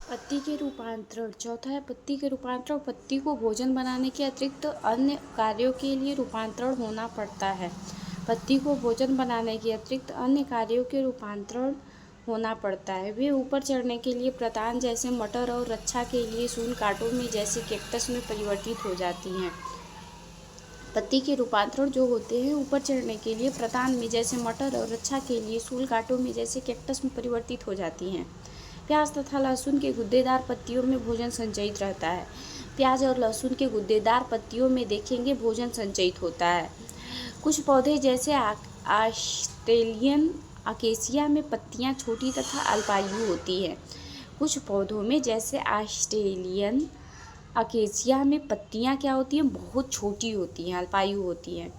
पत्ती के रूपांतरण। चौथा है पत्ती के रूपांतरण। पत्ती को भोजन बनाने के अतिरिक्त अन्य कार्यों के लिए रूपांतरण होना पड़ता है। पत्ती को भोजन बनाने के अतिरिक्त अन्य कार्यों के रूपांतरण होना पड़ता है। वे ऊपर चढ़ने के लिए प्रतान जैसे मटर और रक्षा के लिए सूल कांटों में जैसे कैक्टस में परिवर्तित हो जाती हैं। पत्ती के रूपांतरण जो होते हैं ऊपर चढ़ने के लिए प्रतान में जैसे मटर और रक्षा के लिए सूल कांटों में जैसे कैक्टस में परिवर्तित हो जाती हैं। प्याज तथा लहसुन के गुद्देदार पत्तियों में भोजन संचयित रहता है। प्याज और लहसुन के गुद्देदार पत्तियों में देखेंगे भोजन संचयित होता है। कुछ पौधे जैसे ऑस्ट्रेलियन अकेसिया में पत्तियां छोटी तथा अल्पायु होती हैं। कुछ पौधों में जैसे ऑस्ट्रेलियन अकेसिया में पत्तियां क्या होती हैं, बहुत छोटी होती हैं, अल्पायु होती हैं।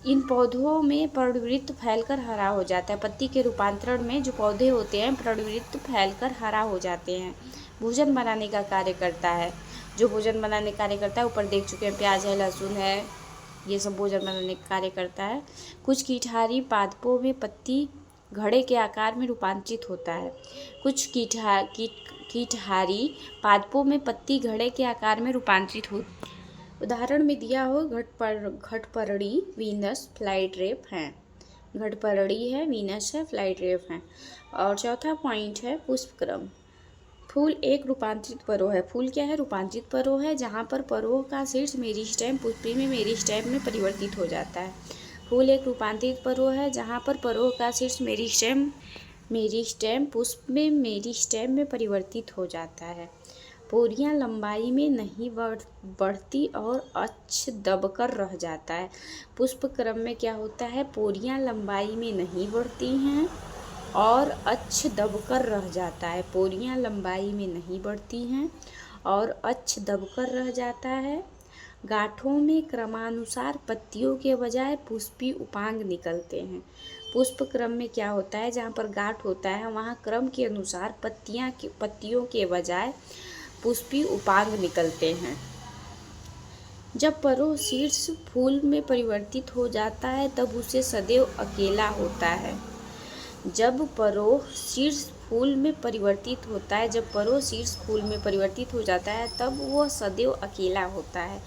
इन पौधों में पर्णवृत्त फैलकर हरा हो जाता है। पत्ती के रूपांतरण में जो पौधे होते हैं पर्णवृत्त फैलकर हरा हो जाते हैं। भोजन बनाने का कार्य करता है। जो भोजन बनाने का कार्य करता है ऊपर देख चुके हैं, प्याज है, लहसुन है, ये सब भोजन बनाने का कार्य करता है। कुछ कीटहारी पादपों में पत्ती घड़े के आकार में रूपांतरित होता है। कुछ कीटहारी पादपों में पत्ती घड़े के आकार में रूपांतरित होती है। उदाहरण में दिया हो घटपर्णी, वीनस, फ्लाईट्रेप हैं। घटपर्णी है, वीनस है, फ्लाईट्रेप हैं। और चौथा पॉइंट है पुष्पक्रम। फूल एक रूपांतरित परोह है। फूल क्या है, रूपांतरित परोह है, जहाँ पर परोह का शीर्ष मेरिस्टेम पुष्पी में मेरिस्टेम में परिवर्तित हो जाता है। फूल एक रूपांतरित परोह है जहाँ पर परोह का शीर्ष मेरिस्टेम पुष्प में मेरिस्टेम में परिवर्तित हो जाता है। पोरियां लंबाई में नहीं बढ़ती और अक्ष दबकर रह जाता है। पुष्प क्रम में क्या होता है, पोरियां लंबाई में नहीं बढ़ती हैं और अक्ष दबकर रह जाता है। पोरियां लंबाई में नहीं बढ़ती हैं और अक्ष दबकर रह जाता है। गांठों में क्रमानुसार पत्तियों के बजाय पुष्पी उपांग निकलते हैं। पुष्प क्रम में क्या होता है, जहाँ पर गांठ होता है वहाँ क्रम के अनुसार पत्तियों के बजाय पुष्पी उपांग निकलते हैं। जब परोह शीर्ष फूल में परिवर्तित हो जाता है तब उसे सदैव अकेला होता है। जब परोह शीर्ष फूल में परिवर्तित होता है, जब परोह शीर्ष फूल में परिवर्तित हो जाता है तब वह सदैव अकेला होता है।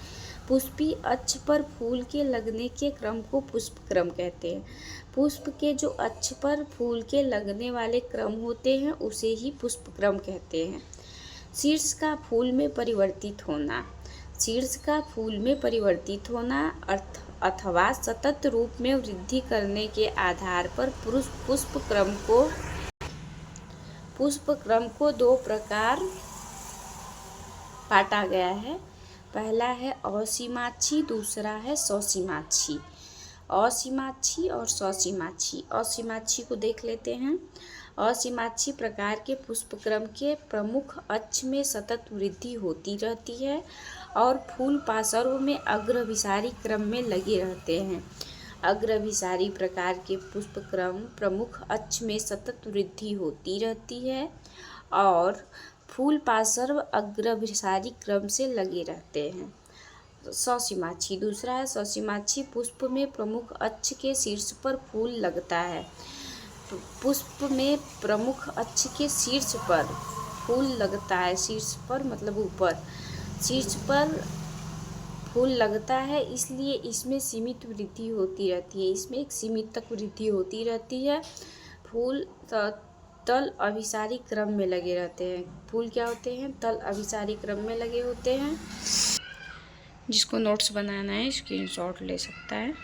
पुष्पी अक्ष पर फूल के लगने के क्रम को पुष्प क्रम कहते हैं। पुष्प के जो अक्ष पर फूल के लगने वाले क्रम होते हैं उसे ही पुष्प क्रम कहते हैं। शीर्ष का फूल में परिवर्तित होना। शीर्ष का फूल में परिवर्तित होना अथवा सतत रूप में वृद्धि करने के आधार पर पुष्प क्रम को दो प्रकार बांटा गया है। पहला है असीमाक्षी, दूसरा है ससीमाक्षी। असीमाक्षी और ससीमाक्षी। असीमाक्षी को देख लेते हैं। असीमाक्षी प्रकार के पुष्पक्रम के प्रमुख अक्ष में सतत वृद्धि होती रहती है और फूल पाशरों में अग्रभिसारी क्रम में लगे रहते हैं। अग्रभिसारी प्रकार के पुष्पक्रम प्रमुख अक्ष में सतत वृद्धि होती रहती है और फूल पाशर अग्रभिसारी क्रम से लगे रहते हैं। ससीमाक्षी। दूसरा है ससीमाक्षी। पुष्प में प्रमुख अक्ष के शीर्ष पर फूल लगता है। पुष्प में प्रमुख अक्ष के शीर्ष पर फूल लगता है। शीर्ष पर मतलब ऊपर, शीर्ष पर फूल लगता है, इसलिए इसमें सीमित वृद्धि होती रहती है। इसमें एक सीमित तक वृद्धि होती रहती है। फूल तल अभिसारी क्रम में लगे रहते हैं। फूल क्या होते हैं, तल अभिसारी क्रम में लगे होते हैं। जिसको नोट्स बनाना है स्क्रीनशॉट ले सकता है।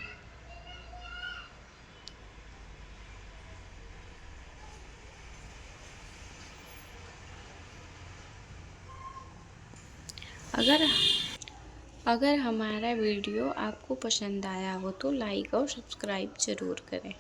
अगर हमारा वीडियो आपको पसंद आया हो तो लाइक और सब्सक्राइब ज़रूर करें।